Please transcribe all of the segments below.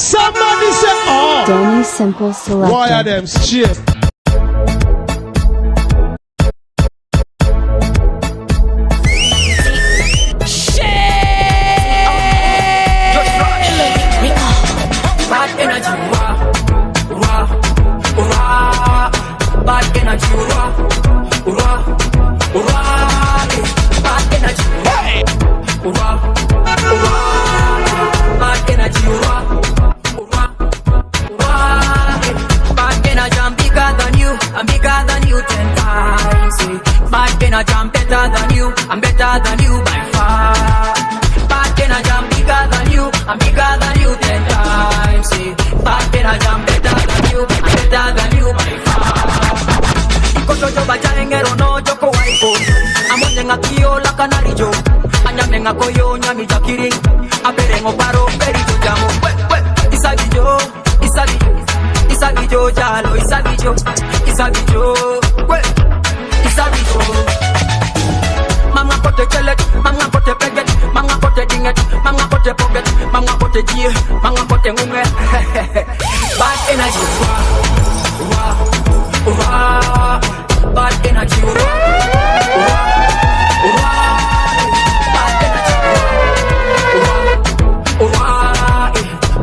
Somebody say, oh. Danny Simple Selector. Why are them straight? I'm better than you by far. Back then I jam bigger than you. I'm bigger than you 10 times. See, back then I jam better than you. I'm better than you by far. Iko jojo bajangero no joko waipo. Amonyenga kio la kanari jo. Anyamenga koyo nyami jakiri. Aperengo paro peri jo jamo. Isabijo, isabijo, isabijo jalo, isabijo, isabijo, isabijo. Mama kote chelet, mama kote peget, mama kote dinget, mama kote pocket, mama kote jie, mama kote ngume. Bad energy, bad energy,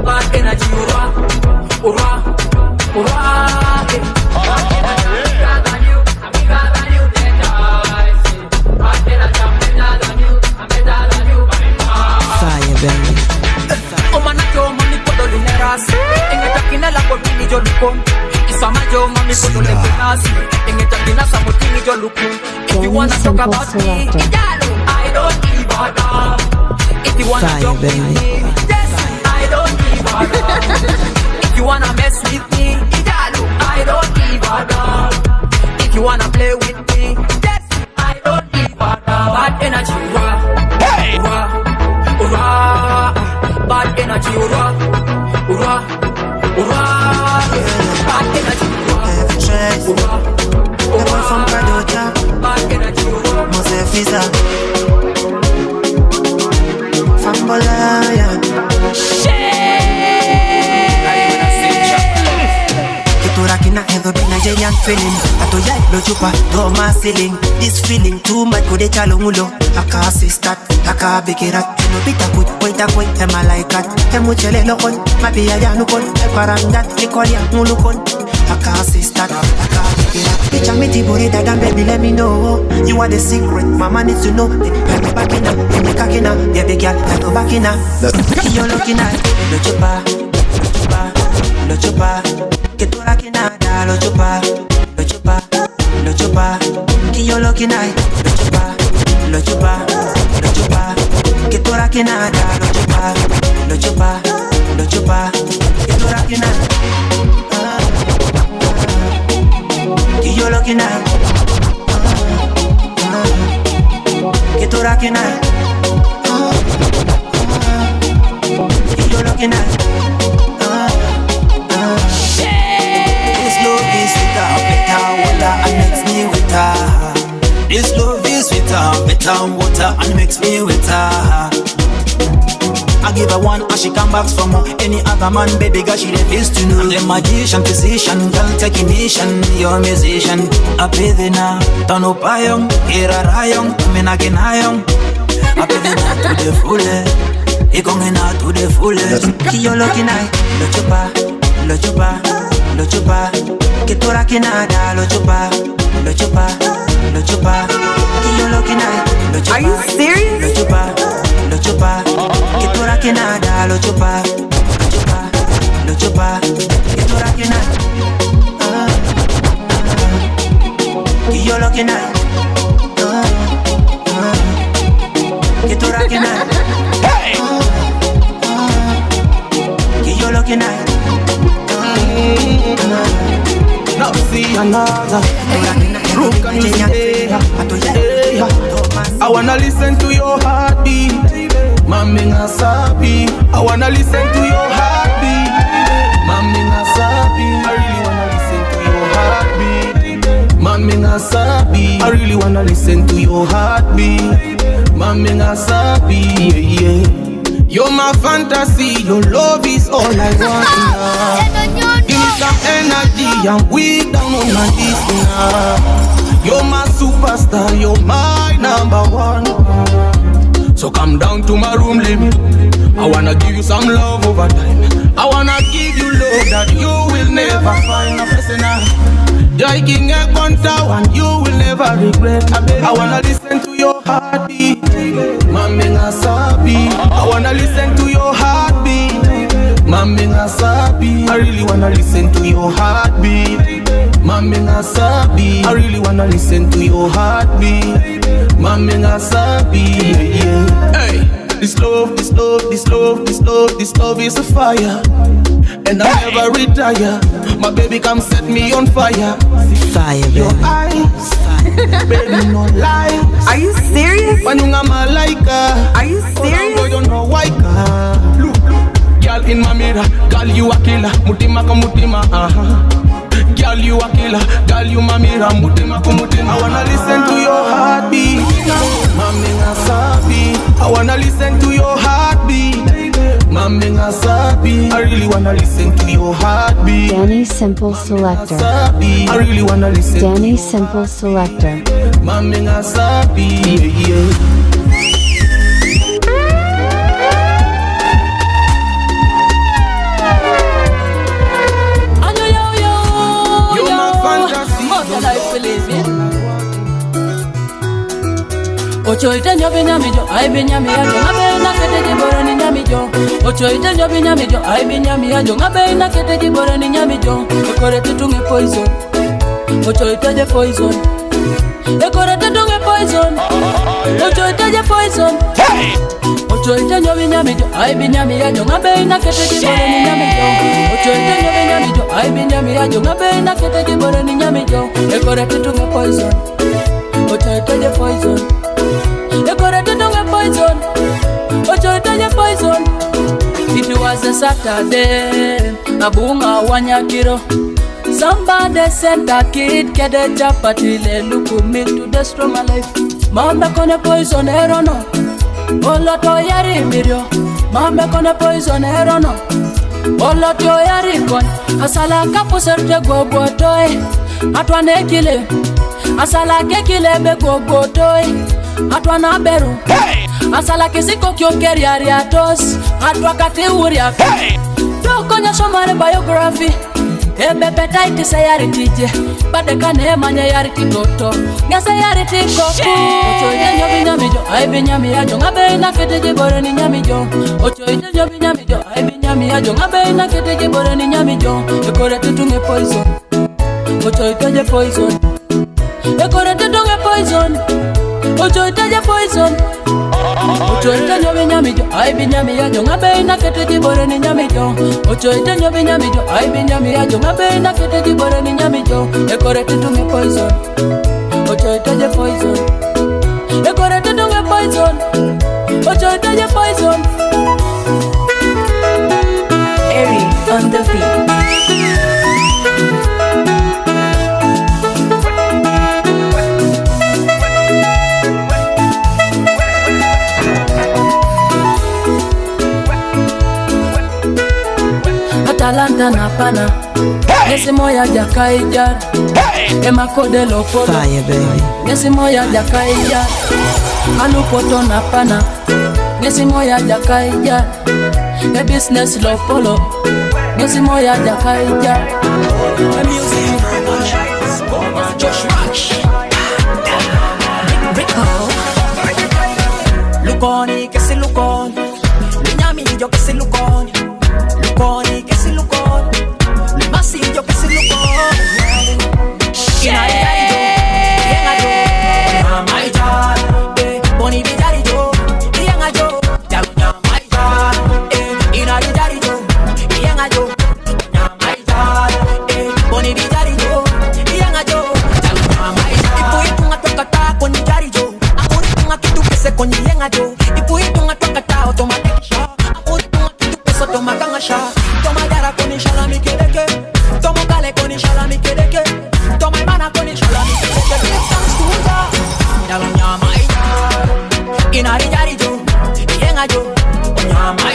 bad energy, if you wanna talk about me, I don't give a damn. If you wanna talk with me, I don't give a damn. If you wanna mess with me, I don't give a damn. If you wanna play with me, I don't give a damn. Bad energy, bad energy, bad energy, the boy from Kadota, Mose Fiza, Fambolaya. Kiturakina hedo be Nigerian feeling. Atoya lo chupa do ma ceiling. This feeling too much kode chalo mulo. Aka sistat, aka bekirat. No bita kut, poita koi, ema like that. Emu chele lokon, mapi ya nukon. Eparandat, ekolya mulukon. Aka sistat, aka bekirat. Bitch, I'm a body that damn baby, let me know. You are the secret, mama needs to know. Let me back in up, let me cock in up. Yeah, big girl, let me back in up. You're looking at lo chupa, lo chupa, lo chupa. Que tú la que nada, lo chupa, lo chupa, lo chupa. Que yo lo que nada, lo chupa, lo chupa, lo chupa. Que tú la que nada, lo chupa, lo chupa, lo chupa. Que tú la que nada, que yo lo que nada, que tú la que nada, que yo lo que nada. This love is sweeter, better water and makes me wetter. I give her one and she come back for more. Any other man, baby girl, she refuse to know. I'm the magician, physician, girl technician, your musician. I pay the na, turn up a young, here a young, I'm again a young. I pay the na to the fullest, he going out to the fullest. Yo lo que nada, lo chupa, lo chupa, lo chupa. Que tú la que nada, lo chupa, lo chupa, lo chupa. Que yo lo que nada, lo chupa. Are you serious? Lo chupa, lo chupa. Que tú la que nada, lo chupa, lo chupa, lo chupa. Que tú la que nada, que yo lo que nada, que tú la que nada, que yo lo que nada. Now see another Rook and you say I wanna listen to your heartbeat Mami Nasabi I wanna listen to your heartbeat Mami Nasabi I really wanna listen to your heartbeat Mami Nasabi I really wanna listen to your heartbeat Mami Nasabi yeah, yeah. You're my fantasy, your love is all I want now. Give me some energy, I'm weak down on my knees now. You're my superstar, you're my number one. So come down to my room, limit. I wanna give you some love over time. I wanna give you love that you will never find a person. Joy King a Konta, and you will never regret. I wanna listen to your heartbeat, Mamenga Sabi. I wanna listen to your heartbeat, Mamenga Sabi. I really wanna listen to your heartbeat, Mamenga Sabi. I really wanna listen to your heartbeat, Mamenga Sabi. Hey, this love, this love, this love, this love, this love is a fire, and I'll never retire. My baby come set me on fire. Fire, baby. Your eyes, baby, no lies. Are you serious? When you malaika, Are you serious? you know why? Look, girl in my mirror, girl you a killer, mutima ka mutima, Girl you a killer, girl you my mirror, mutima ka mutima. I wanna listen to your heartbeat, Mamenga Sabi. I wanna listen to your heartbeat, Mamenga Sabi. I really wanna listen to your heartbeat, Danny Simple Selector. Sabi. I really wanna listen Danny to Simple Selector. Mamenga Sabi. You're my fantasy. Ocho itenyo binyamijo, ai binyamijo, ngabe na kete jibora ni nyamijo. Ocho itenyo binyamijo, ai binyamijo, ngabe na kete jibora ni nyamijo. Ekore tutunge poison, ocho itenyo poison. Ekore tutunge poison, ocho itenyo poison. Ocho itenyo binyamijo, ai binyamijo, ngabe na kete jibora ni nyamijo. Ocho itenyo binyamijo, ai binyamijo, ngabe na kete jibora ni nyamijo. Ekore tutunge poison, ocho itenyo poison. Ekore tutunge poison, ocho itenyo poison. It was a Saturday, Abunga Wanyakiro. Somebody sent a kid, get a job, but he look at me to destroy my life. Mama kone poison, erono. Oloto yari mirio. Mama kone poison, erono. Oloto yari kon. Asala kapu serte gogo toy. Atwane kile. Asala ke kile be gogo toy. Atwana beru. Asala kisiko kyokeri ariatos. Atwa kati uria. Doko nya somare biography. Ebe petaiti sayari tije. Badeka neemanya yari titoto. Nga sayari tikoko. Ocho itenyo binyamijo, ai binyamijo, ngabe na kete jibore ni nyamijo. Ocho itenyo binyamijo, ai binyamijo, ngabe na kete jibore ni nyamijo. Ekore tutunge poison, ocho itenyo poison. Ekore tutunge poison, ocho itenyo poison. Ocho itenyo binyamijo, ai binyamijo, ngabe na kete jibore ni nyamijo. Ocho itenyo binyamijo, ai binyamijo, ngabe na kete jibore ni nyamijo. Ekore tutunge poison, ocho itenyo poison. Ekore tutunge poison, ocho itenyo poison. Airy on the beat. Atalanta na pana, nesi moya jakaija, ema kode lopolo. Fire, baby. Nesi moya jakaija, alupoto na pana, nesi moya jakaija, e business lopolo, nesi moya jakaija. Luconi, que se luconi, Luñamillo, que se luconi, Luconi, que se luconi, Lumasillo, que se luconi. Boni Villarillo, Iangayo, Yaluña Maita, Inarillarillo, Iangayo, Maita, Boni Villarillo, Iangayo, Yaluña Maita. Ipuitunga tokata con Yarillo, Amuritunga que tu pese con Iangayo, Ipuitunga tokata automatic shot, Amuritunga que tu pese toma ganga shot, toma yara con inshallah mi kereke, toma gale con inshallah mi kereke, toma hermana con inshallah mi kereke, Yaluña Maita. Inari yari jo, yenga jo, onyama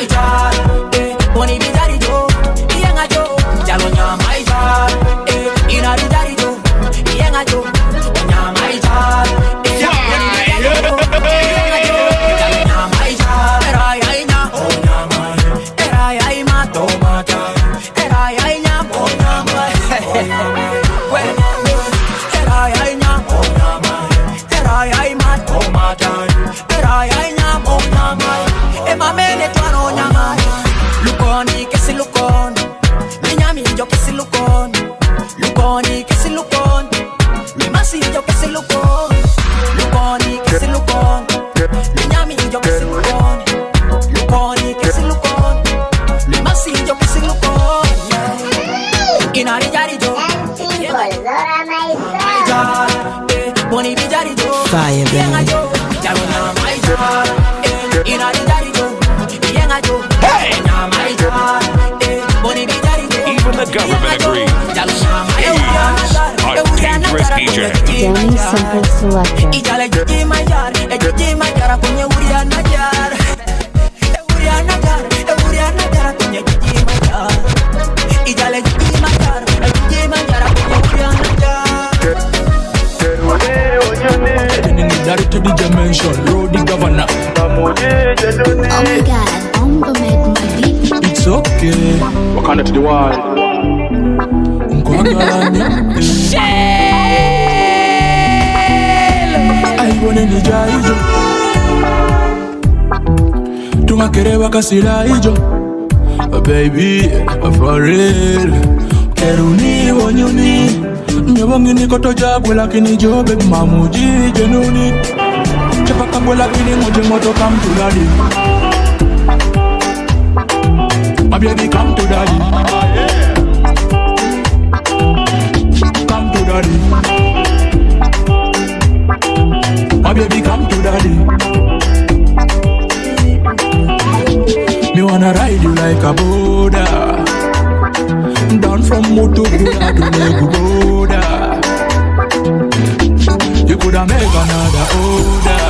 fire, baby. Even the government agrees. He's a dangerous DJ. Danny Simple Selector. To the dimension, road the governor. Oh my God, I'm gonna make my beat. It's okay. Wakanda to the wall. I wanna nija hijo. Tumakerewa kasila hijo. Baby, for real. Keruni wanyuni. Nyabongi ni koto jagwe lakini jo baby mamuji jenuni. Chapa kagwe lakini moje moto come to daddy. My baby come to daddy. Come to daddy. My baby come to daddy. Me wanna ride you like a Buddha. Down from Motorola to Neguboda. You coulda make another order.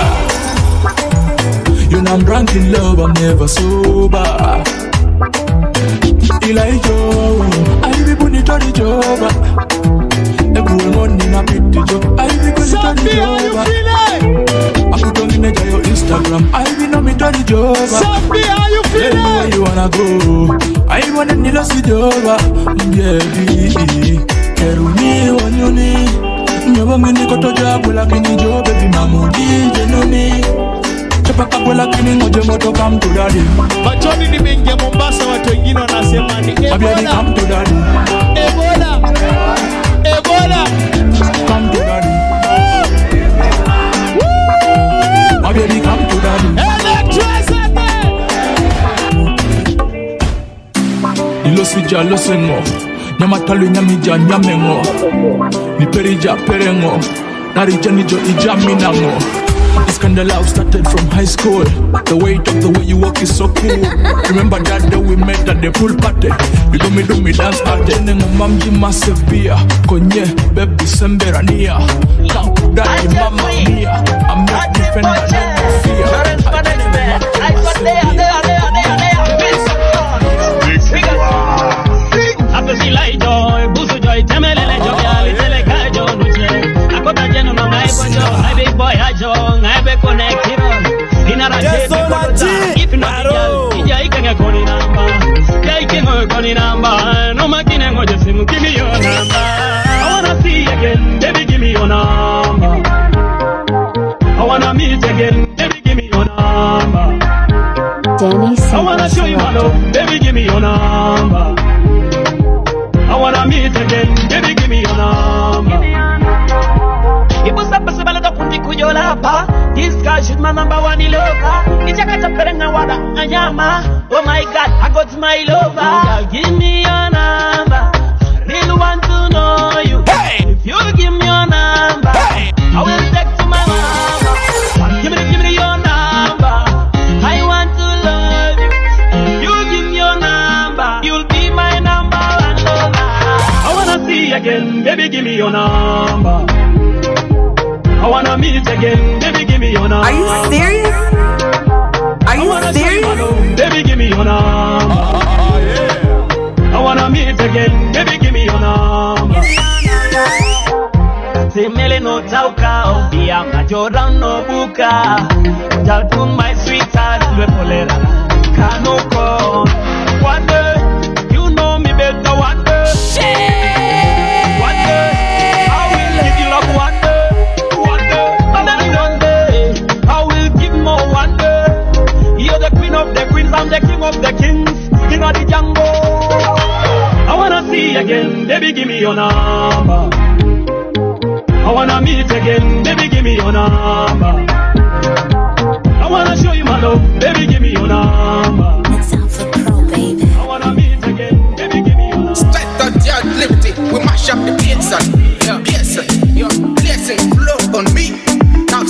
You know I'm drunk in love, I'm never sober. Elijah, I be put it on the job. Every morning I beat the job. I be put it on the job. I put on the your Instagram. I be know me to the job. Zombie, how you feeling? Tell me where you wanna go. I wanna need a see job. Baby, keruni wanyuni. Nyabongi ni koto jabu lakini jo baby mamudi jenuni. Chapa kagwe lakini moje moto come to daddy. Machoni nimeingia Mombasa, watu wengine wanasema ni Baby Ebola. come to daddy. Ebola. Ebola. Come to daddy. My baby come to daddy. Electricity. Ilo sija lo sengo. Nyamatalu nyamija nyamengo. Ni perija perengo. Narija nijo ija minango. This kind of love started from high school. The way you talk, the way you walk is so cool. Remember that day we met at the pool party. You do me dance party. Nengo mamji massive beer. Konye, baby semberania. Come to daddy, mama mia. I'm not defender, never fear. Danny Simple Selector. Baby, give me your number. I wanna meet again, baby, give me your number. This guy shoot my number one lover. Oh my God, I got my lover. Give me your number. I really want to know you. If you give me your number, I will text to my mama. Give me your number. I want to love you. If you give me your number, you'll be my number one lover. I wanna see you again, baby, give me your number. I wanna meet again, baby, give me your number. Are you serious? Are you serious? Baby, give me your number. I wanna meet again, baby, give me your number. Semele no tauka, odia majora no buka. Jatu my sweetheart, we polera. Kanoko, one day, you know me better one day. One day, I will give you love one day. One day, and then one day, I will give more one day. You're the queen of the queens, I'm the king of the kings. King of the jungle. I wanna see again, baby, give me your number. I wanna meet again, baby, give me your number. I wanna show you my love, baby, give me your number. That sounds so pro, baby. I wanna meet again, baby, give me your number. Straight out your liberty, we mash up the bass and yeah, bass, your blessing flow on me. Now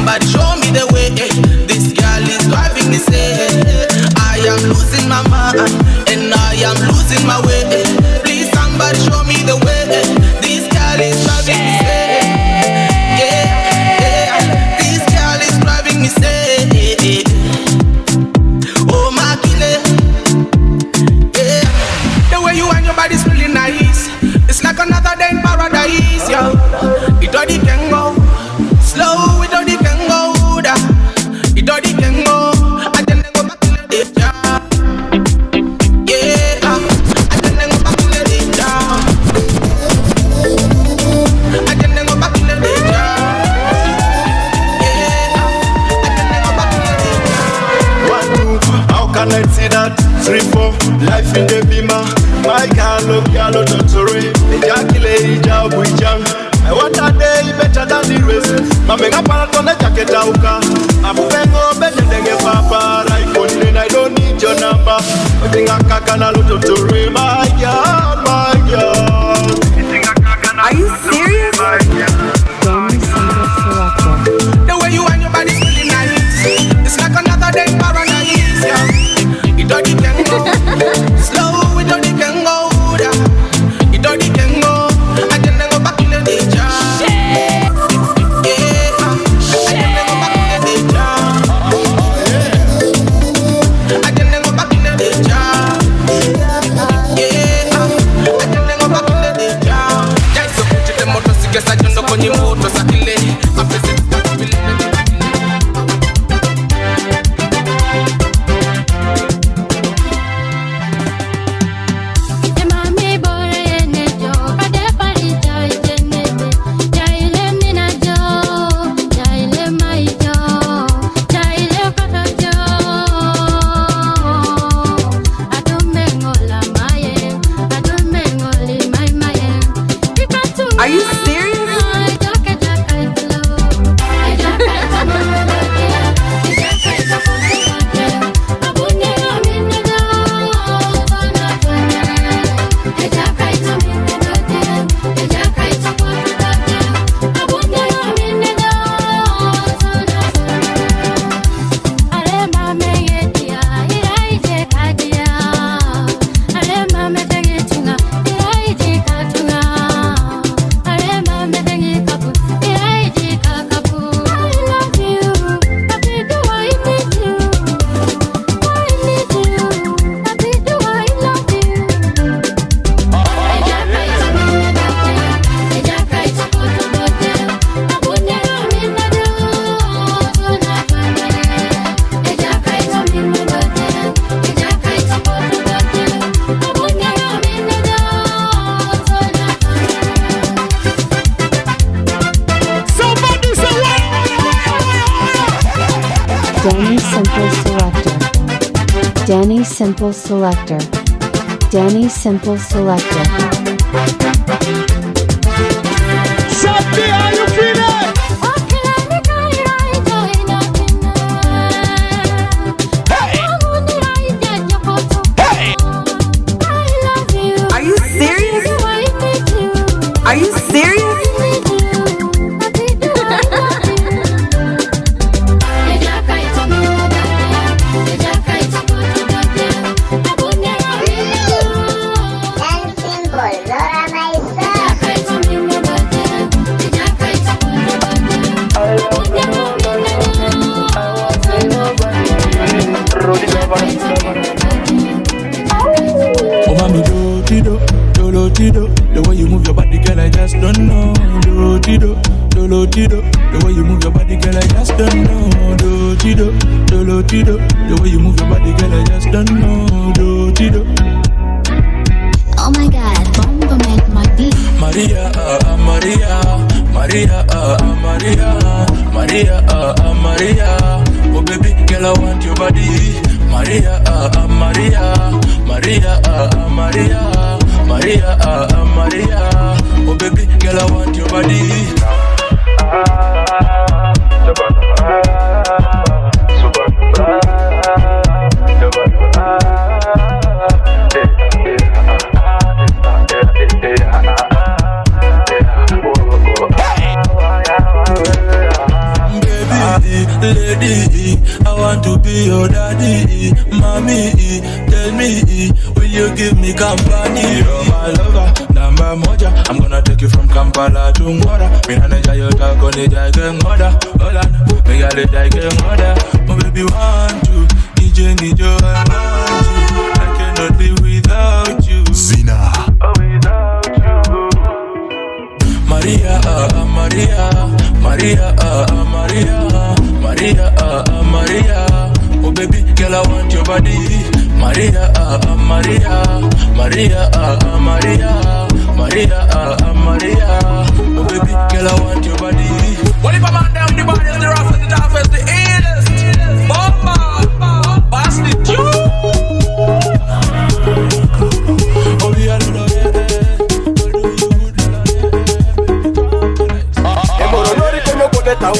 somebody show me the way. This girl is driving me insane. I am losing my mind and I am losing my way. Please somebody show me the way. This girl is driving me insane. Yeah, this girl is driving me insane. Oh my killer. Yeah, the way you and your body's really nice. It's like another day in paradise, yo. It already can go slow, it already can go down. It already can go. I just go back to the job. Yeah, I just go back to the job. I just go back to the job. Yeah, I just go back to the job. 1, 2, how can I see that? 3, 4, life in the beamer. My girl, Totori, ejaculate, ijam. I want a day better than the rest. Mame ngapala tona jacket auka. Abubengo benedenge papa. Like on I don't need your number. Otinga kakana Totori, my girl. Are you serious? Danny Simple Selector. The way you and your body's really nice. It's like another day in paradise, yeah. It already can go slow, it already can go down. It already can go. I just go back in the job. Yeah, I just go back in the job. I just go back in the job. Yeah, I just go back in the job. Just so put the motor sickest, I just know when you motor sakile. I'm present. Are you serious? Danny Simple Selector. Danny Simple Selector. Shakti, how you feeling? Are you serious? Are you serious? The way you move your body, girl, I just don't know. Do-do-do, do-do-do, the way you move your body, girl, I just don't know. Do-do-do, do-do-do, the way you move your body, girl, I just don't know. Do-do-do. Oh my God, bomba make my beat. Maria, Maria, Maria, Maria, Maria, Maria. Oh baby, girl, I want your body. Maria, Maria, Maria, Maria. Maria, Maria, oh baby, girl, I want your body. lady. I want to be your daddy, mommy. Tell me, will you give me company? You're my lover, number moja. I'm gonna take you from Kampala to Ngora. Me na neja yo talk on the jage ngoda. Hold on, me got the jage ngoda. My baby want you, DJ Nijo, I want you. I cannot live without you. Zina. Without you. Maria, Maria, Maria, Maria, Maria, Maria. Oh baby, girl, I want your body. Maria, Maria, Maria, Maria, Maria, Maria. Oh baby, girl, I want your body. What if I'm on down the body, the roughest, the toughest, the illest? Bomba, bastard, you. Oh yeah, tau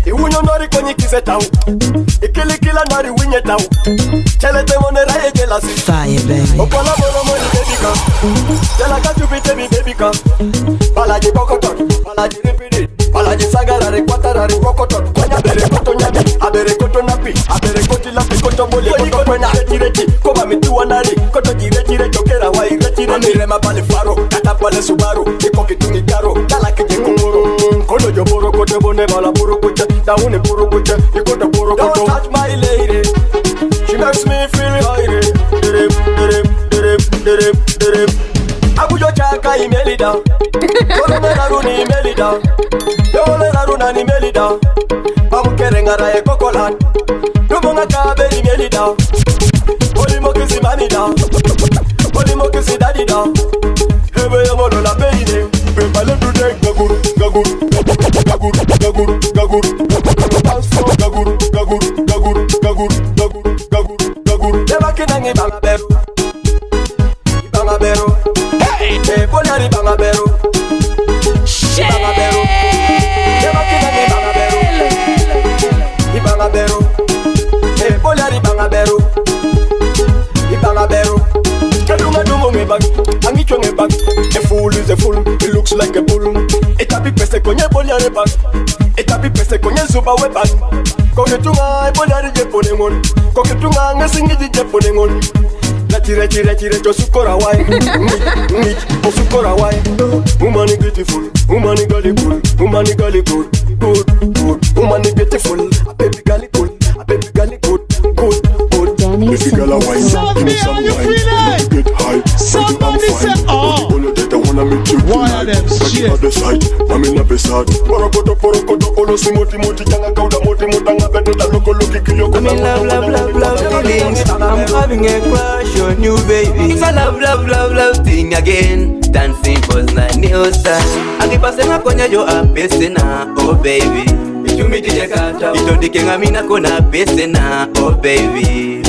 iwunyo nori konyi kise tau ikili kila nori winye tau chelete monera ejela si fire baby opola moro mori baby ka jela ka chupite mi baby ka balaji bokoton balaji ripidi balaji sagara rekwatara rekokoton kwanya bere koto nyami abere koto napi abere koti lapi koto boli koto kwena rechi koma mituwa nari koto jirechi chokera wa irechi amire mabali faro kata pale subaru ikoki tungikaro kala kije kumuru kono yo boro kote bone bala boro kote daune boro kote ikote boro kote don't touch my lady she makes me feel high dere abujo chaka imelida kono mena runi imelida yole naruna ni melida bamukere ngara e kokolan dumunga kabeli melida olimo kisi manida olimo kisi dadida hebe yamolo la peine prepare to take gaguru gaguru gaguru gaguru gaguru gaguru gaguru gaguru gaguru gaguru gaguru yabakinangi bangaberu bangaberu hey polari bangaberu bangaberu yabakinangi bangaberu bangaberu hey polari bangaberu bangaberu kadunga dumo ngebag angicho ngebag a fool is a fool he looks like a bull etapi pese konye bolare bag etapi pese konye zuba we bag koketunga bolare je ponengon koketunga ngasingi je ponengon la tire to sukora wai ni sukora wai woman is beautiful woman is girl cool woman is girl good woman is beautiful a baby girl cool a baby girl good Danny Simple Selector. Get high, somebody say, oh, one of them shit. I'm in a beside. Porokoto, olo simoti moti janga kauda moti mutanga betota loko loki kilio. I'm in love feelings. I'm having a crush on you, baby. It's a love thing again. Dancing was not new style. Akipasena kwenye jo apesena, oh baby. Ichumiti jekata, itodike ngamina kona apesena, oh baby.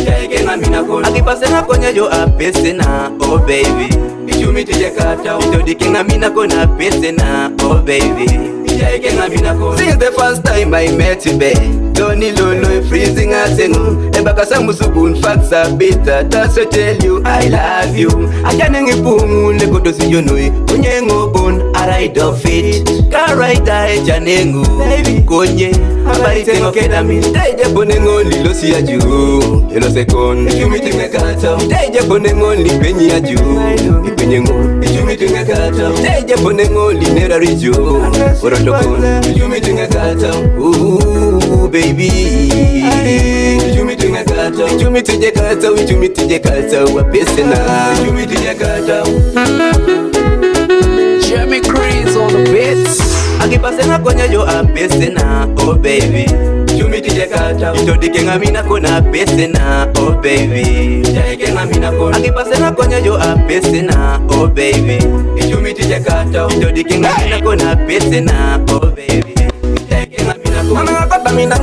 Akipasena kwenye jo apesena, oh baby. Ichumiti jekata, itodike ngamina kona apesena, oh baby. Since the first time I met you, babe, Tony Lolo freezing at Sengu. Ebakasa musubun facts are bitter. That's what tell you I love you. Ajanengi pungu leko dosi yonoi. Kunyengo bon a ride of it. Ka ride a janengu. Baby konye habari tengo kedami. Teje bonengo lilo si aju. Elo sekon. Ichumiti ngekata. Teje bonengo li penyi aju. Ipenyengo. Ichumiti ngekata. Teje bonengo li nera rijo. Ichumiti ngekata. Ooh baby. Ichumiti ngekata. Ichumiti jekata. Ichumiti jekata. Wapesena. Ichumiti jekata. Jeremy Crease on the beats. Akipasena kwenye jo apesena, oh baby. Ichumiti jekata. Itodike ngamina kona apesena, oh baby. Jake ngamina kona. Akipasena kwenye jo apesena, oh baby. Ichumiti jekata. Itodike ngamina kona apesena, oh baby. Jake ngamina kona. Mama papa mina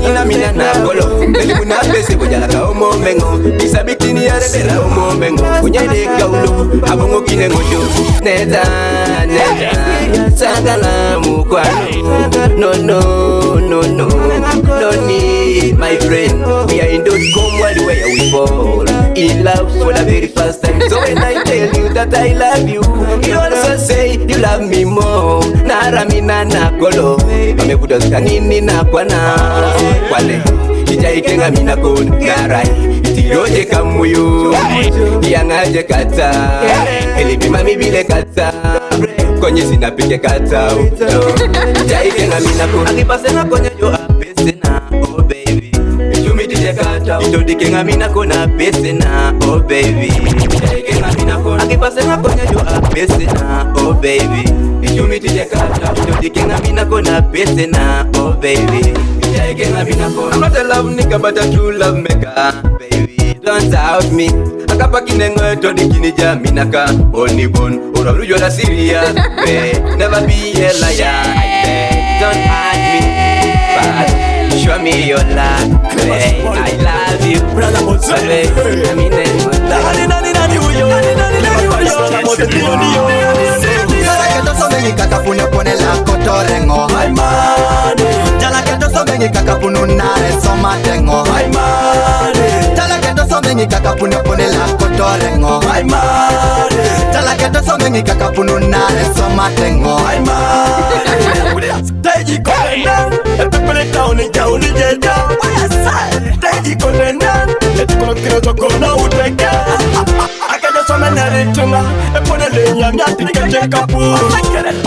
na bolo. Elimu na pese kujala ka omo mengo. Isabitini ya rebela omo mengo. Kunyede kaulo, abongo kine ngojo. Neta Sagala mukwano. No need my friend. We are in .com where we fall in love for the very first time. So when I tell you that I love you, you also say you love me more. Now Mara mina na kolo Mamekuta nini na kwana Kwale Ijaitenga mina kon Narai Itiyoje kamuyu Yangaje kata Elipima mibile kata Konye sinapike kata Ijaitenga mina kon Akipasenga konye jo apesena Oh baby Chumidije kata Itodikenga mina kona apesena Oh baby Ijaitenga mina kon Akipasenga konye jo apesena Oh baby Chumidije kata Itodikenga mina kona apesena Oh baby I'm not a love nigga but a true love maker Baby, don't doubt me Akapa kinengo to di kinija minaka Only bone, ora rujo la serious Never be a liar Don't hide me But show me your love I love you I mean Kakapune pone la kotorengo Ay mane Jala kento sobengi kakapunu nare soma tengo Ay mane Jala kento sobengi kakapune pone la kotorengo Ay mane Jala kento sobengi kakapunu nare soma tengo Ay mane Teji kondenan Epepele tauni jauni jeja Teji kondenan Etikono kino toko na uteke Some neritunga, e pone leña mi atika cheka pu.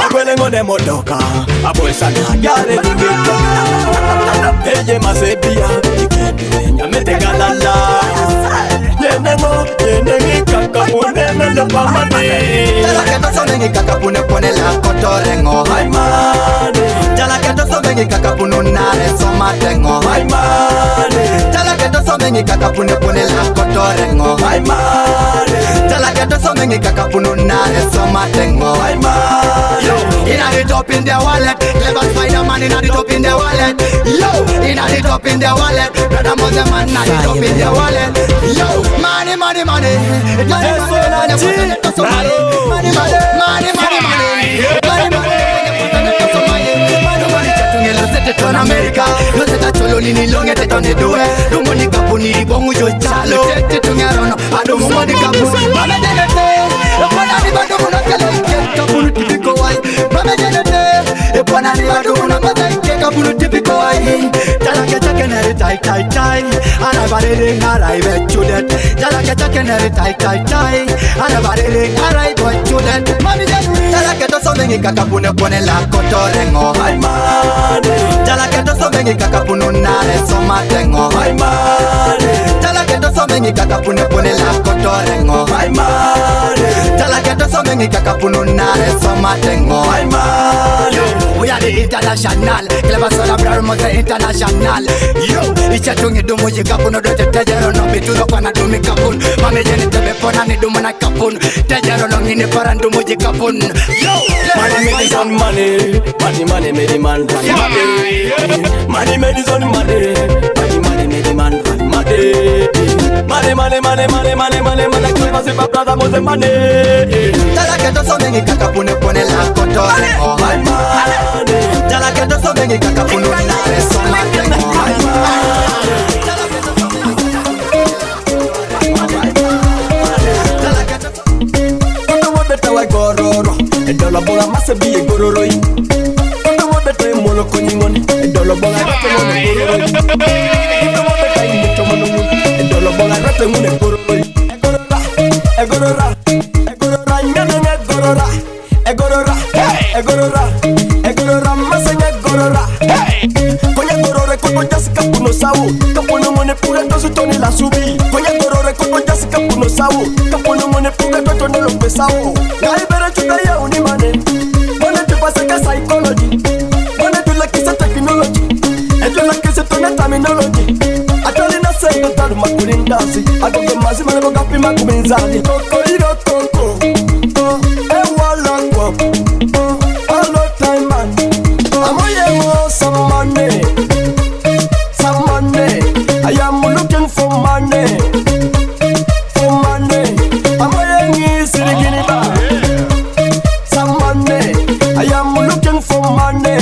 Abuele ngone modoka, aboy sana gare dingito. Eye masebia, ikede nya metega lala. Yenemo, yenegi kaka pune mele pamani. Jala kento sobengi kaka pune pone la kotorengo. Ay mane. Jala kento sobengi kaka punu nare soma tengo. Ay mane. Jala kento sobengi kaka pune pone la kotorengo. Ay mane. Jala kento sobengi kaka punu nare soma tengo. Ay mane. Yo, inna the top in the wallet, clever Spider-Man inna the top in the wallet. Yo, inna the top in the wallet, brother Moses man inna the top in the wallet. Yo, money, money, money, Ton America, lo se ta cholo ni ni longe te tone due. Dumo ni kapuni bongu jo chalo. Te tungarono, adumo mo ni kapuni. Mame denete, lo pona ni bado mo na kele ke kapuni tipiko wai. Mame denete, e pona ni bado mo na kele ke kapuni tipiko wai. Jala ke takenere tai tai tai, ana barele ngarai be chudet. Jala ke takenere tai tai tai, ana barele ngarai be chudet. Mame denete, jala ke to sobengi kakapune pone la kotorengo. Ay mane. Jala kento sobengi kakapunu nare soma tengo. Ay mane. Jala kento sobengi kakapune pone la kotorengo. Ay mane. Jala kento sobengi kakapunu nare soma tengo. Ay mane. We are the international, clever soda brother mose international. Yo, icha tungi dumu jikapuno dote tejero no bitulo kwa na dumi kapun. Mame jeni tebe pona ni dumu na kapun. Tejero no ngini para dumu jikapun. Yo, money made is on money. Money made the man run money. Money made is on money. Money made the man run money. Money. Clever se pa brother mose money. Jala kento sobengi kakapune pone la kotorengo. Ay mane. Jala kento sobengi kakapunu nare soma tengo. Ay mane. Gororo, and dollar bola must be a gororoi. Don't know what the time moloko on, and dollar bola rapping on the gororoi. Don't know what the time mutomono, and dollar bola rapping on the gororoi. Egorora, egorora, masanya gorora. Konya gorore kopo jasika puno sawu, kapono mone pure tosu toni la subi. Konya gorore kopo jasika puno sawu, kapono mone pure tosu toni lo pesawu. Gai bere chuta ya uni mane, mone tu pasaka psychology, mone tu la kisa technology, etu la kisa tona terminology. Atoli na se to taru makulindasi, agogo mazi mane boga pima kumenzani. Koko iro koko, wala kwa. All the time man, I'm on some money. I am looking for money. I'm wearing easy guinea bag. Some money. I am looking for money.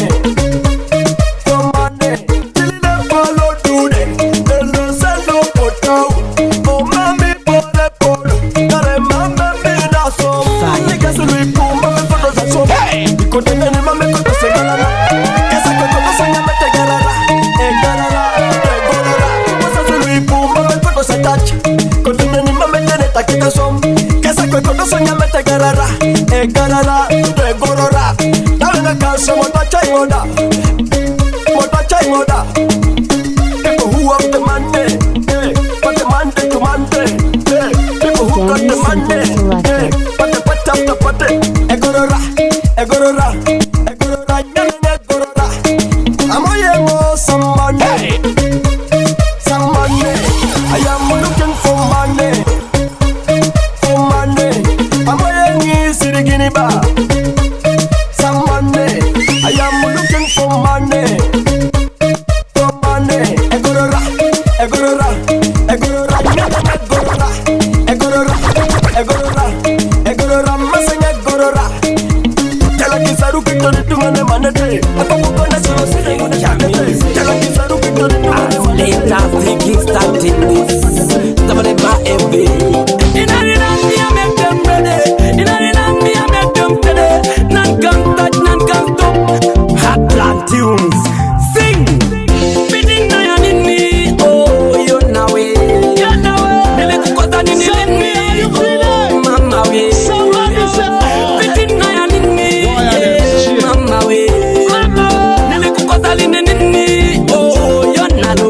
Till the follow today. The send no photo. Oh mami pole polo. Kare mama me da so. Niggas will pull mama photos so. Because then mama Garara, Gorora, Nana Casa, Motacha Moda, Motacha Moda. People who have the Monday, but the Monday to Monday, people who got the Monday, but the pot after pot, Egorora, Egorora, Egorora, Egorora. I'm a young some Monday, some Monday. I am looking for Monday, for Monday. I'm a young city Guinea bar. Some Monday, I am looking for Monday, for Monday. Egorora, Egorora, Egorora, Egorora, Egorora, Egorora, Egorora, Masanya Egorora. Tell a kisaru kito to mane manete. Ako mukona solo sile ngone chamete. Tell a kisaru kito to mane manete. Later thinking starting this. Somebody buy MV. Inarina me I make them ready. Inarina me I make them ready. None can touch, none can stop. Hot plan tunes. Sing. Bidding na ya nini. Oh, you know it. You know it. Nile kukota nini nini. Oh, mama we. Bidding na ya nini. Mama we. Nile kukota nini nini. Oh, you know.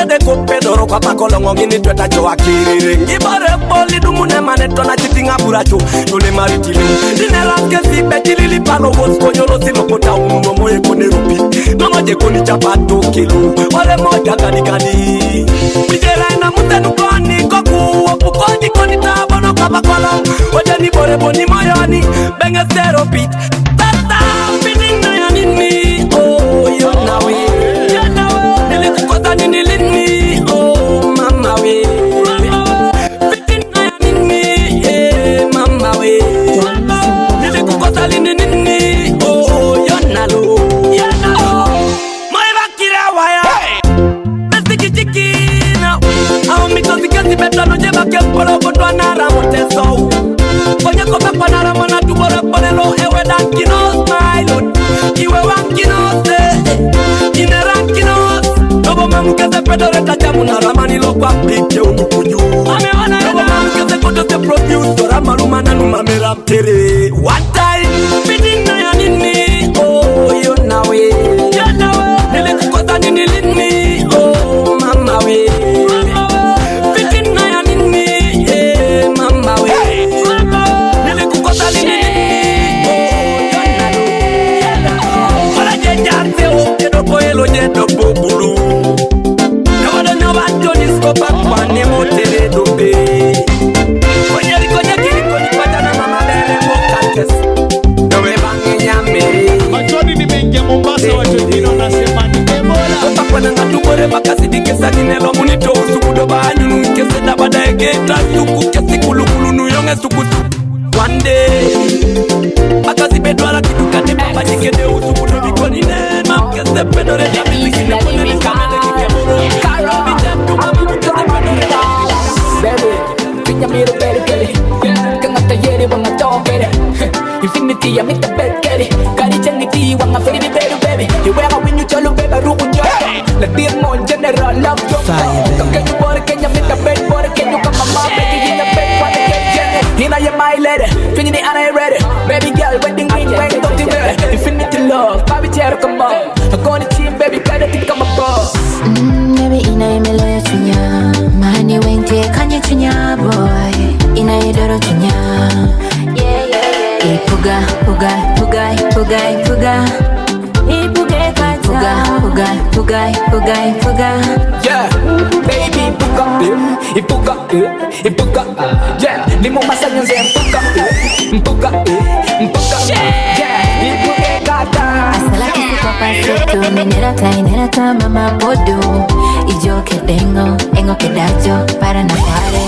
De kopedoro kwa pakolongo ngini tweta joa kirire ngibare poli dumune maneto na chitinga buracho tole maritili dineranke si betili palo wosko nyolo silo kota uno moye kone rupi mama je koni chapato kilo ole moja kani bijera ina mutenu koni koku opukoji koni tabono kwa pakolo oje ni bore boni mayoni benge zero beat tata bidding na ya nini oh you know it nilikukosa nini lini oh mama we fitina nini mama we nilikukosa lini nini oh yonalo moyo bakira waya besikikina au mitozi kasi betano jeba kempolo kotwa nara moteso konye kope panara mwana tubore ponelo ewe dankinos my lord iwe wankinos inerankinos Nobo mamukeze pedore tajamu na ramani lokwa pike unukuju Amewana Nobo mamukeze koto se produce Rama lumana numamera mtere One time bidding na ya nini Oh you know it You know it Nile kukosa nini lini Oh mama we Bidding na ya nini Eh mama we Nile kukosa nini Oh you know Ola jejarte o Jedo poelo jedo bobulu Pakwane motere dobe Konyeri konye kiri konye patana mama bere mokates Dowe bange nyame Machoni ni mengi ya Mombasa wachokino nasema ni Ebola Pakwane ngatubore bakasi dikesa ninelo munito usukudo banyunu Kese dabada egeta suku kesi kulukulu nuyonge sukutu One day Bakasi bedwala kitukate baba jikede usukudo bikoni nena Kese pedore jamili kine ponele kamele kikemuro Karo Baby, pinya miro beri keli Kanga tayeri wanga chong beri Infinity ya mita beri keli Kari changi ti wanga feri beri baby You wear a win you cholo baby ruku nyo La dear mon general love your Kanga you bore kenya mita beri bore Kenya kama ma baby in the bed What the get Hina ya my lady Twinny the anna ready Baby girl wedding ring wang don't you wear Infinity love Baby chero come on I'm gonna team baby kada think I'm a boss Baby ina imelo ya chunya Mani wente kanye chunya boy Ina idoro chunya Ipuga, puga, puga, puga, puga Ipuge kata Puga Yeah, baby puga Ipuga Yeah, limo masanya zem Puga Yeah, ipuge kata Asala kisi kwa pasitu Minerata mama podo Ijo kedengo, engo kedajo Para na pare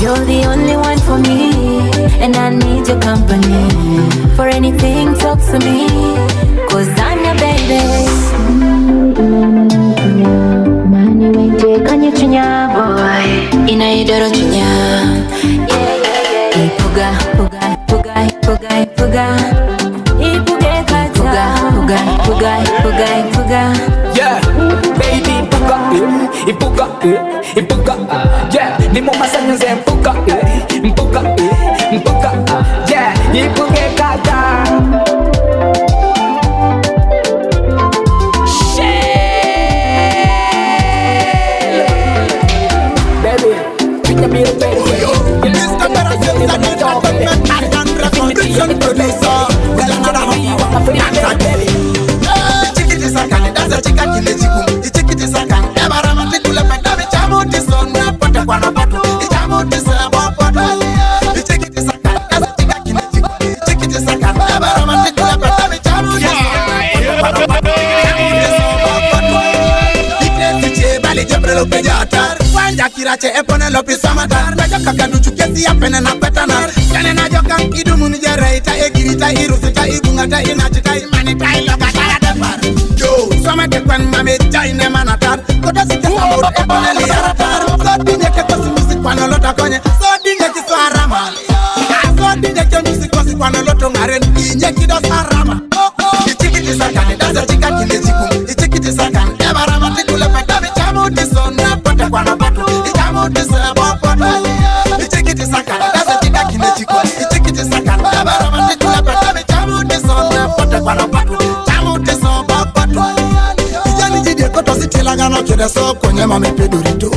You're the only one for me And I need your company For anything talk to me Cause I'm your baby Mani wente kanye chunya boy Ina idoro chunya Ipuga Ipuge kata Puga like Puga. Yeah, baby Puga, Puga, Puga. Yeah, ni mo masanze Puga, Puga, Puga. Yeah, Puga kata. Baby, pick up your baby. Kirache epone lopi samatar Bajo kakaduchu kesi ya pene na petanar Kane na joka idumu nijere ita egirita irusita ibungata inachita imanita ilogata ya depar Yo, somete kwen mame jaine manatar Koto sike samuru epone liyaratar So dinye ke kosi musik pano lota konye So dinye ki swaramal So dinye ke musik kosi pano loto ngaren Inye kido sarama Ichikiti sakane, daza chika kile chikum Ichikiti sakane, ebarama tikule peta Bichamu tisona, pote kwa na patu Ichamu tisebo pote Ichikiti sakane, daza chika kile chikum Ichikiti sakane, ebarama tikule peta Bichamu tisona, pote kwa na patu Ichamu tisobo pote Ijani jide koto sitila gano kide so Konye mame pedorito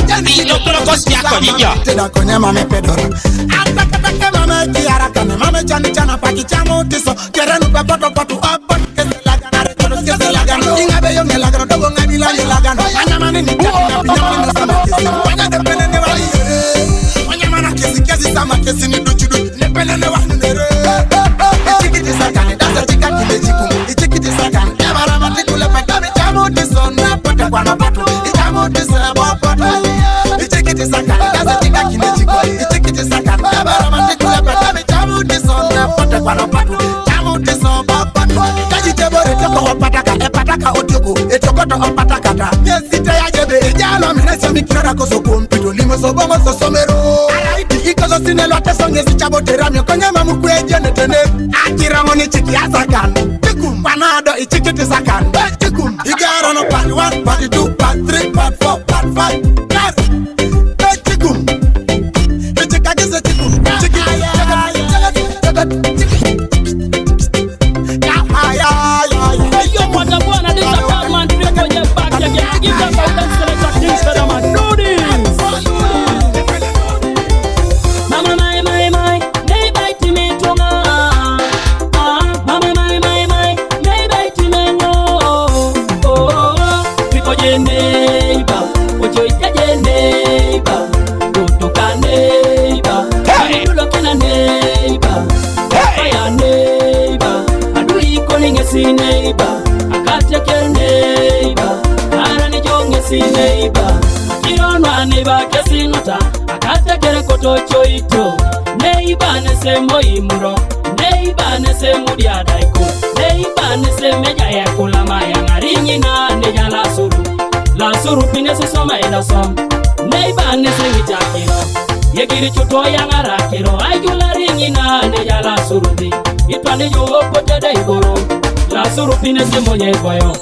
Ijani jide koto sitila gano kide konye mame pedorito Atakatake mame kiara kame Mame chani chana paki chamu tiso Kerenu pe poto potu opo Kese lagana rekodos kese lagana Inga beyo nge lagana dogo nga bila nge lagana Anyamani ni kati na pinyami na sama kesi Wanya depene ne wali Wanyamana kesi kesi sama kesi ni duchudu Nepene ne wali nere Ichikiti sakane dasa chika kile chikum Ichikiti sakane Ebarama tikule petami chamu tiso Na pote kwa na potu Ichamu tisebo potu Ichikiti sakane dasa chika kile chikum Ichikiti sakane Ebarama tikule petami chamu tiso Na pote kwa na potu Chamu tiso potu Kajitebore toko opataka Epataka otioko Etokoto opatakata Yesite ya jebe Ejalo minese mikirara koso kumpito Limo sobongo so somero Araiti ikozo sinelo atesonge sichabote ramyo Konye mamu kweje netene Akirango ni chiki asakan Chikum Panado ichikiti sakan Chikum Igaro no part 1, part 2, part 3, part 4, part 5 Yes Chikum Ichikagise chikum Chiki Give them my best select of things for them and do this. Mama my, they bite me tonga. Mama my, they bite me no. Oh, people je neighbor, ojo ita je neighbor, dotoka neighbor, aduloke na neighbor, fire neighbor, adu iko ningesi neighbor, akateke neighbor. Si neighbor, kironwa neighbor kesi nota, akatekere koto choito. Neighbor nese moimuro, neighbor nese mudia daiko, neighbor nese meja ya kulama ya ngarinyi na neja la suru pine se soma ina som. Neighbor nese mijakiro, yegiri chuto ya ngarakiro, ayula rinyi na neja la suru di. Itwane jo opote da igoro, la suru pine se monye boyo.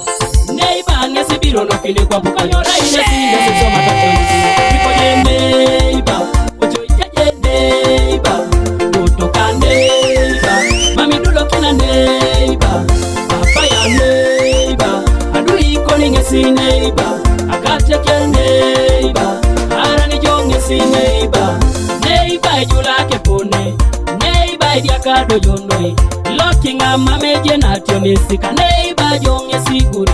Neighbor ngesi biro no kile kwa buka nyora ine ngesi soma tatenzi Pipo je neighbor, ocho ije neighbor, dotoka neighbor, mami dulo kina neighbor, papa ya neighbor, adu iko ni ngesi neighbor, akateke neighbor, arani jo ngesi neighbor, neighbor jula kepone, neighbor diakado yonoi, looking at mame na tionisika neighbor jo ngesi guri.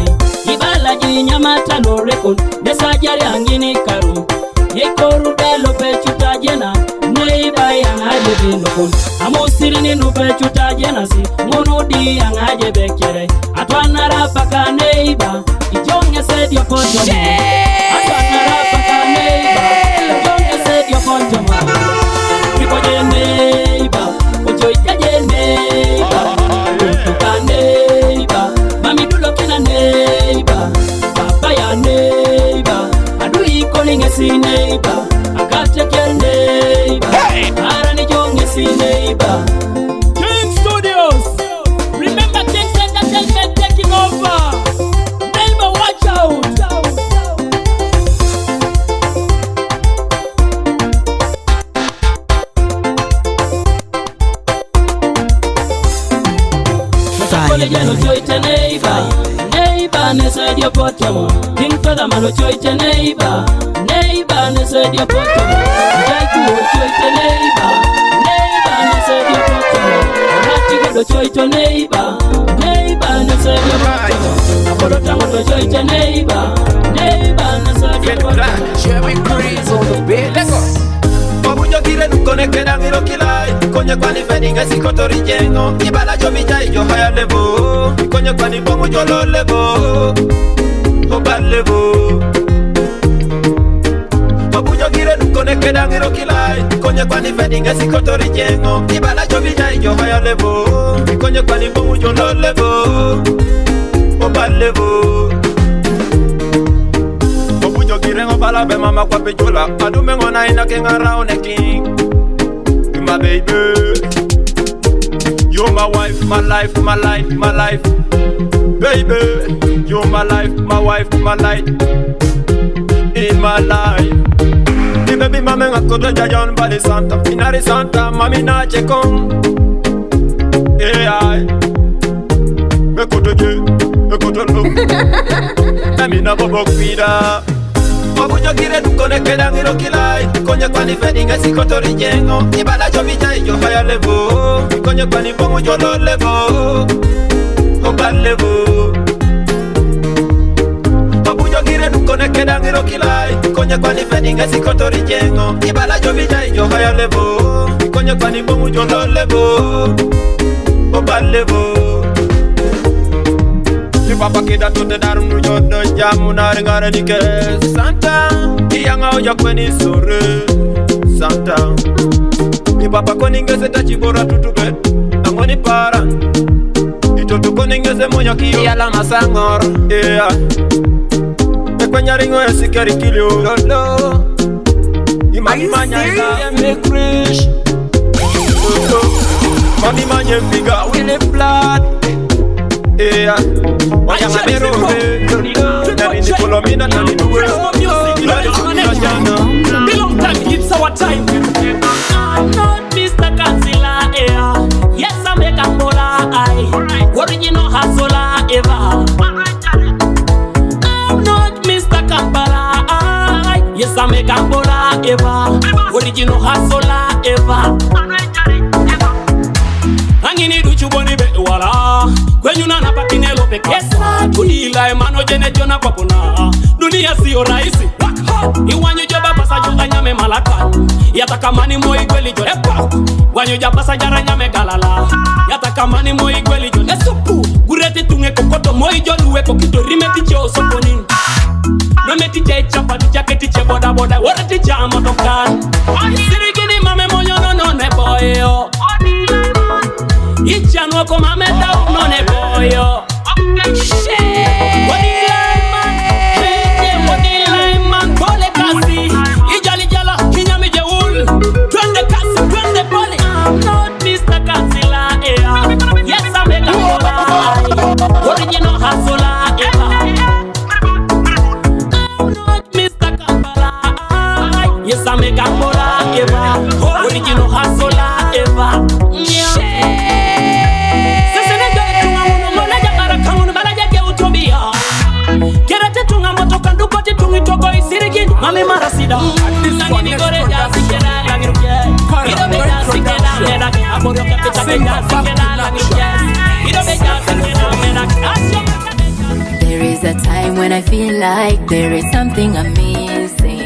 Ibala jinyamata no rekon Nesajari angini karu Yekoru delo pechuta jena Neiba yang aje binokon Amosiri ninu pechuta jena si Munudi yang aje bekere Atwana rapaka neiba Ijonge sedio pontomo Atwana rapaka neiba Ijonge sedio pontomo Pipo je neiba Ojo ita je neiba Untuka neiba Mami dulo kina neiba Papa ya neiba Adu iko ni ngesi neiba Akateke neiba Arani jo ngesi neiba King Studios. Remember King Entertainment taking over. neighbor, ne said your bottom. King fella malo choice neighbor. Neighbor, ne said your bottom. Jaiku choice neighbor. Neighbor, ne said your bottom. Rati go choice neighbor. Neighbor, ne said your bottom. Apolo tango to choice neighbor. Neighbor, ne said your bottom. Share we crazy on the bed. Let's go. Mabuyo kire nukone kena ngiro kilai Konye kwani feni ngesi koto rijengo Ibala jo vijai jo haya levo Konye kwani bongo jo lo levo Oba levo Mabuyo kire nukone kena ngiro kilai Konye kwani feni ngesi koto rijengo Ibala jo vijai jo haya levo Konye kwani bongo jo lo levo Oba levo Kirengo bala be mama kwa pejula Adume ngona ina kenga round a king You my baby You're my wife, my life, my life, my life Baby You're my life, my wife, my life In my life The baby mama nga koto jajon bali santa Inari santa, mami na chekong AI Me koto je, me koto lo Nami na bobo kwida Mabuyo kire nukone kena ngiro kilai Konye kwani fedi ngesi koto rijengo Ibala jo vijai jo haya levo Konye kwani bongo jo lo levo Oba levo Mabuyo kire nukone kena ngiro kilai Konye kwani fedi ngesi koto rijengo Ibala jo vijai jo haya levo Konye kwani bongo jo lo levo Oba levo Papa kida to the darum no jodo jamu na ringare dike Santa Iyanga oja kweni sore Santa Mi papa koningeze tachibora tutube Angoni para Itoto koningeze monya kiyo Iyala masangor Yeah Ekwenya ringo ya sikari kilio Lolo Imani manya ina Make rich Mami manya mfiga Winnie blood Yeah, why am I better? Nani Colomina, nani Duwe. The long time, it's our time. I'm not Mr. Kansila, yes, I make a mola, original hustler ever. I'm not Mr. Kampala, yes, I make a mola ever, original hustler ever. Angini duchuboni be wala Kwenyu na napapinelo pekesa Kudila emano jene jona kwa pona Dunia siyo raisi Iwanyu joba pasa juga nyame malakan Yata kamani moi kweli jone pa Wanyu joba pasa jara nyame galala Yata kamani moi kweli jone supu Gureti tunge kokoto moi joluwe kokito rimeti che osoponin Nometi che chapati jaketi che boda boda Wareti cha motokan Sirikini mame monyo no ne boyo Icha no koma meta uno ne boyo Wadi line man Bole kasi Ijali jala Kinyami jeul Twende kasi Twende bole I'm not Mr. Kansila Yes I make a mola Original hustler I'm not Mr. Kampala Yes I make a mola Original hustler ever Mami marasida Nangini gore jasi kena langiruke Ido be jasi kena menak Aboro kapita be jasi kena langiruke Ido be jasi kena menak There is a time when I feel like there is something I'm missing.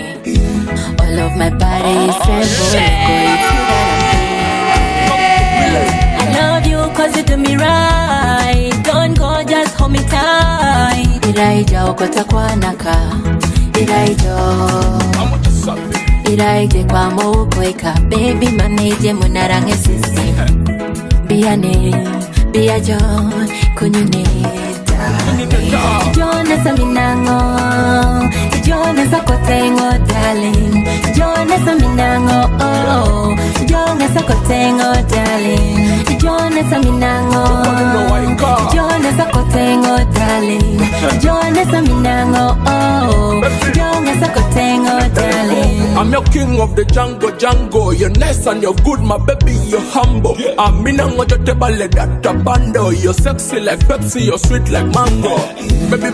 All of my body is trembling. I love you cause you do me right. Don't go, just hold me tight. Iraija okota kwa naka Iraijo Iraije kwa mokweka Baby maneje munarange sisi Biane Biajo Kunyuneta Jona saminango Jona sakotengo darling Jona saminango oh Jona sakotengo darling Jona saminango Jona sakotengo darling Jona saminango oh Jona sakotengo darling I'm your king of the Django. You're nice and you're good, my baby, you're humble. I'm minango jote bale data bando. You're sexy like Pepsi, you're sweet like mango. Baby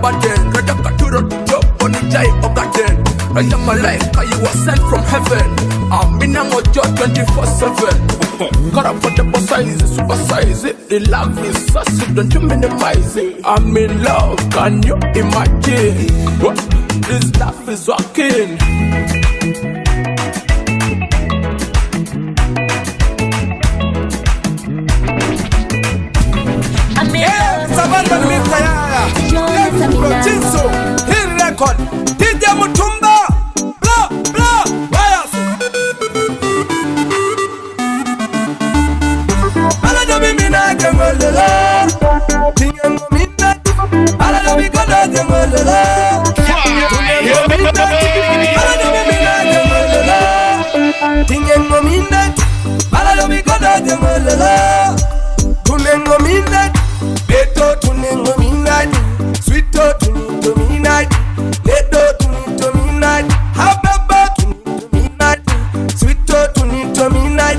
abaden. Raja katuro top on the jai ogaden. Raja malaika, you were sent from heaven. I'm in a mojo 24/7. Got up for the boss size, super size it. The love is sassy, don't you minimize it. I'm in love, can you imagine? What? This love is working. Record DJ Mutumba blah blah wires ala do mi na gamala tinga minna ala do mi godo gamala ala do mi na gamala tinga minna ala do mi godo gamala tunengo minna beto tunengo minna sweet to midnight, let to midnight, hababa to midnight, sweet to midnight,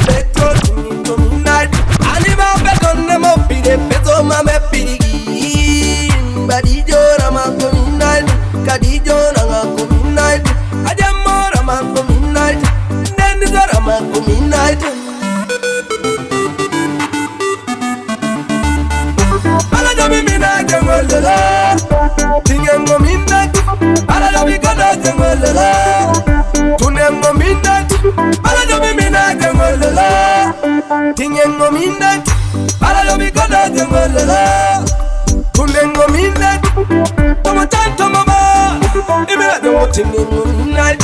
let to midnight. Anima beton nemo pide peto mame pidi, badijo rama to midnight, kadijo rama to midnight, ademo rama to midnight, nenizo rama to midnight. Tingengo midnight, ala do mi godo jengolala. Tunengo midnight, ala do mi mina jengolala. Tingengo midnight, ala do mi godo jengolala. Tunengo midnight, tomo tan tomo ma. Imira do tingengo midnight,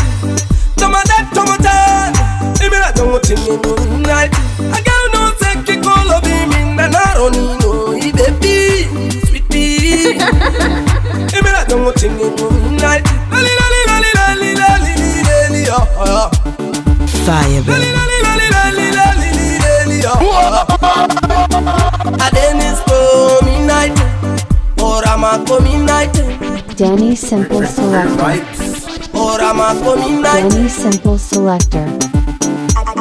tomo tan tomo tan. Imira do tingengo midnight. Aga no seki kolo bi minna naroni no ibebi. Don't sing it night. Fire, baby. Danny Simple Selector. Danny Simple Selector.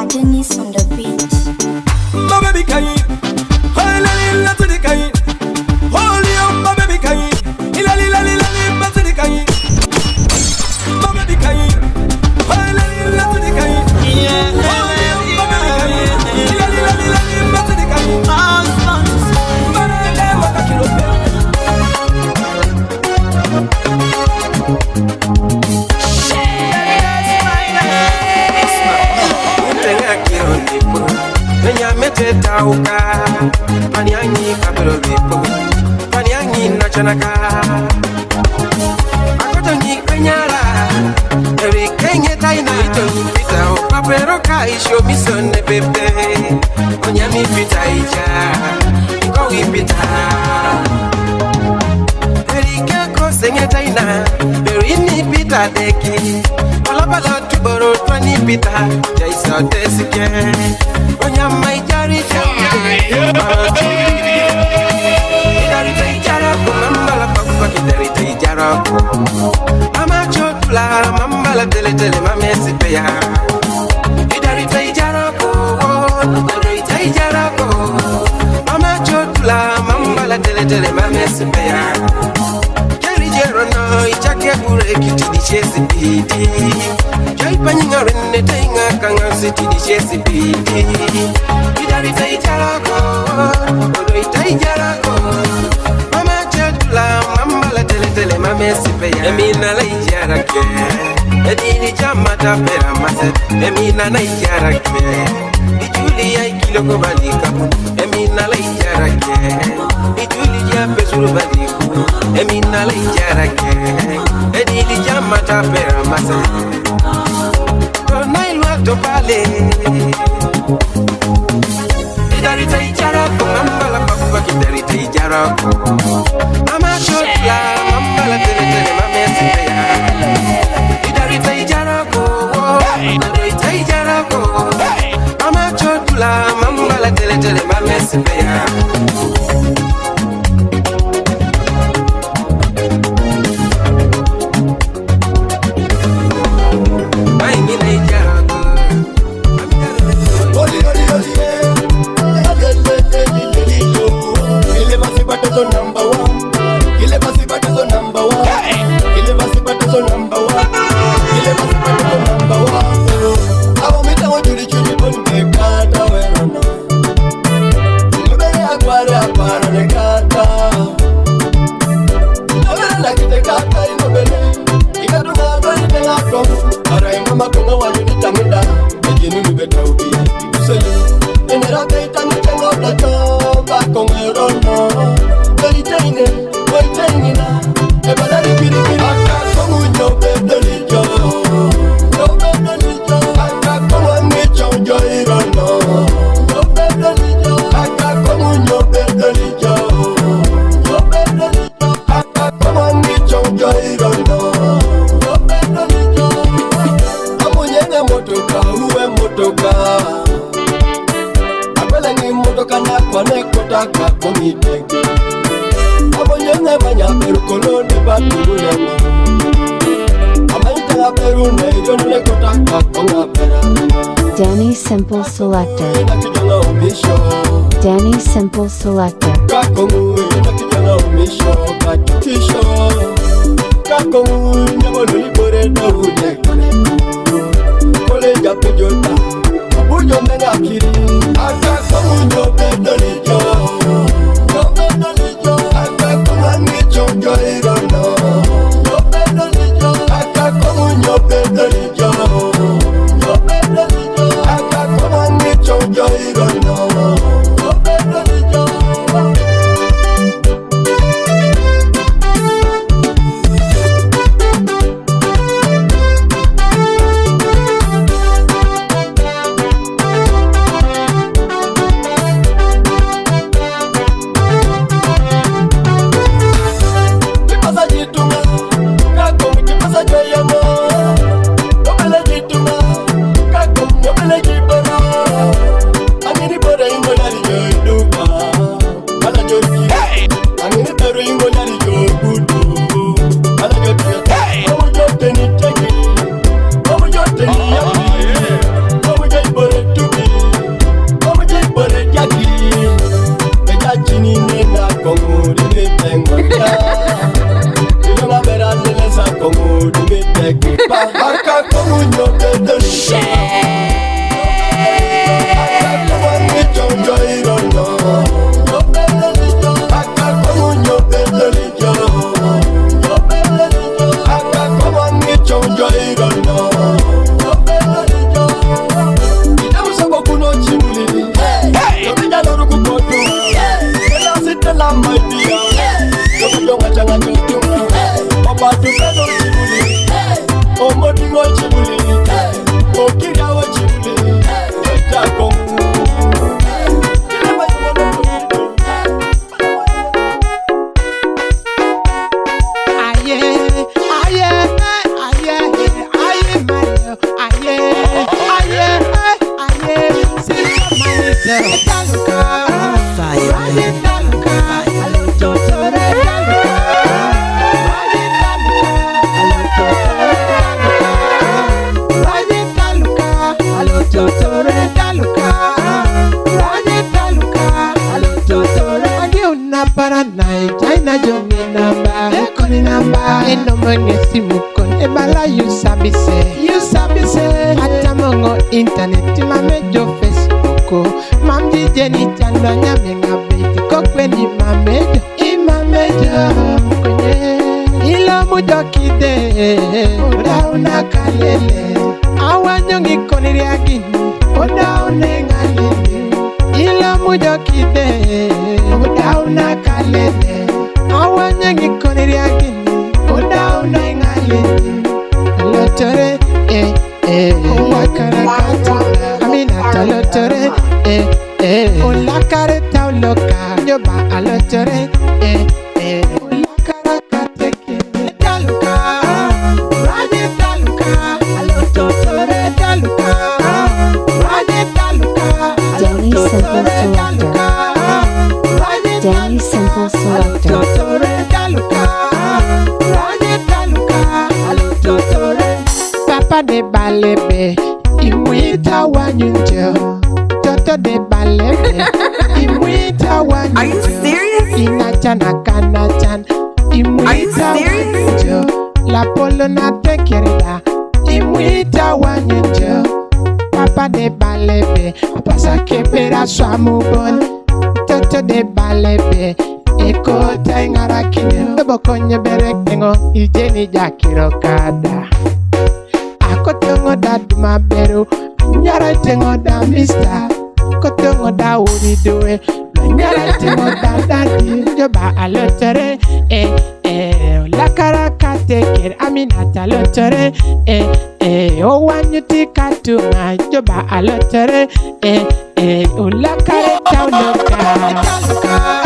Dennis on the beach. Mama be kind. Holy to the kind. Holy mama be kind. Ilali to the kind. Mama be kind. Holy to the kind. Yeah. Holy mama be kind. Ilali to the kind. Mama le wakakilo. Tauka Paniangi kabelo vipo Paniangi nachanaka Akotoni kenyara Ewi kenye taina Itoni pita Papero kaisho misone pepe Onyami pita ija Kowi pita Erika kosenye taina Berini pita deki Palapala tuboro twani pita Jaisa tesike Onyama ijari Mama chotula, mama la tele tele, mama sipeya. Idarita ijarako, idarita ijarako. Mama chotula, mama la tele tele, mama sipeya. Jari jerono, ichake bure kitidi chesi bidi. Jai panyinga rene tenga kanga sitidi chesi bidi. Idarita ijarako, idarita ijarako. Mama chatula, mama la tele tele, mama sipeya. Emina la ijarake, edini jamata pera mase. Emina la ijarake, ijuli ya ikilo kubalika. Emina la ijarake, ijuli ya pesuru baliku. Emina la ijarake, edini jamata pera mase. Konailwa topale. Idarita ijarako, mama la pakuba kidarita ijarako. Mama chotla, mama la tele tele, mama sipeya. Idarita ijarako, idarita ijarako. Mama chotla, mama la tele tele, mama sipeya. Number one, il est passé par ton manya peru kolone batule Amaita peru ne jonule kota konga pera Danny Simple Selector. Danny Simple Selector. Internet mamejo Facebook mamdi jeni chando nyamenga beti kokweni mamejo imamejo kwenye ilo mujo kide oda una kalele awanyongi koniri agini oda unenga lele ilo mujo kide oda una kalele awanyongi koniri agini oda unenga lele alotore Aminata lotore, ola kareta oloka, nyoba alotore, ola karaka teke, daluka, raje daluka, alotore daluka, raje daluka, Danny Simple Selector. Danny Simple Selector. alotore daluka, raje daluka, alotore. Papa de balebe. Imwita wanyunjo Toto de balebe Imwita wanyunjo. Are you serious? Inachana kanachan Imwita wanyunjo La polo na tekerida Imwita wanyunjo Papa de balebe Pasa kepera swamubon Toto de balebe Eko taingara kinyo Dobo konye berek nengo Ijeni jakiro kada Kotongo da dumabero, nyara tengo da mister. Kotongo da uridoe, nyara tengo da daddy. Joba alotere, la karaka teker. Aminata alotere, o wanyuti katunga. Joba alotere, o la kareta uloka.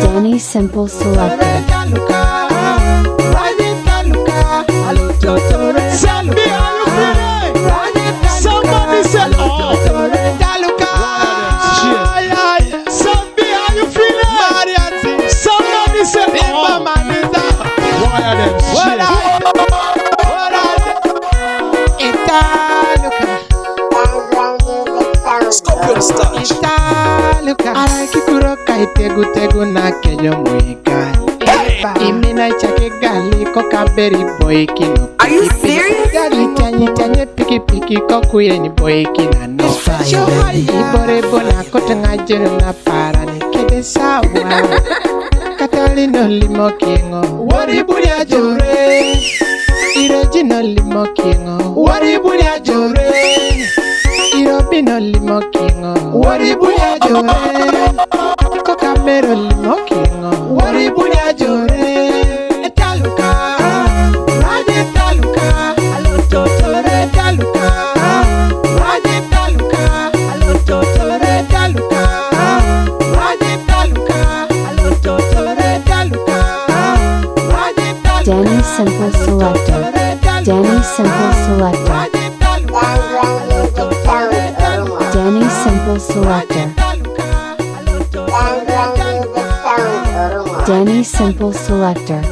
Danny Simple Selector. Somebody said, oh, Taluka Araki kuroka itegu tegu na kejo muika Imina chake gali koka berry boy kino. Are you serious? Gali tanye piki piki kokuye ni boy kina no. Ibore bona kotenga jeno na parani kede sawa. Katali no limo kingo. Wari buria jore. Ireji no limo kingo. Wari buria jore. Irobi no limo kingo. Wari buria jore. Koka mero limo kingo. Wari buria jore. Taluka. Raje taluka. Alototore taluka. Raje taluka. Alototore taluka. Raje taluka. Alototore taluka. Raje taluka. Danny Simple Selector. Danny Simple Selector. Danny Simple Selector. Danny Simple Selector.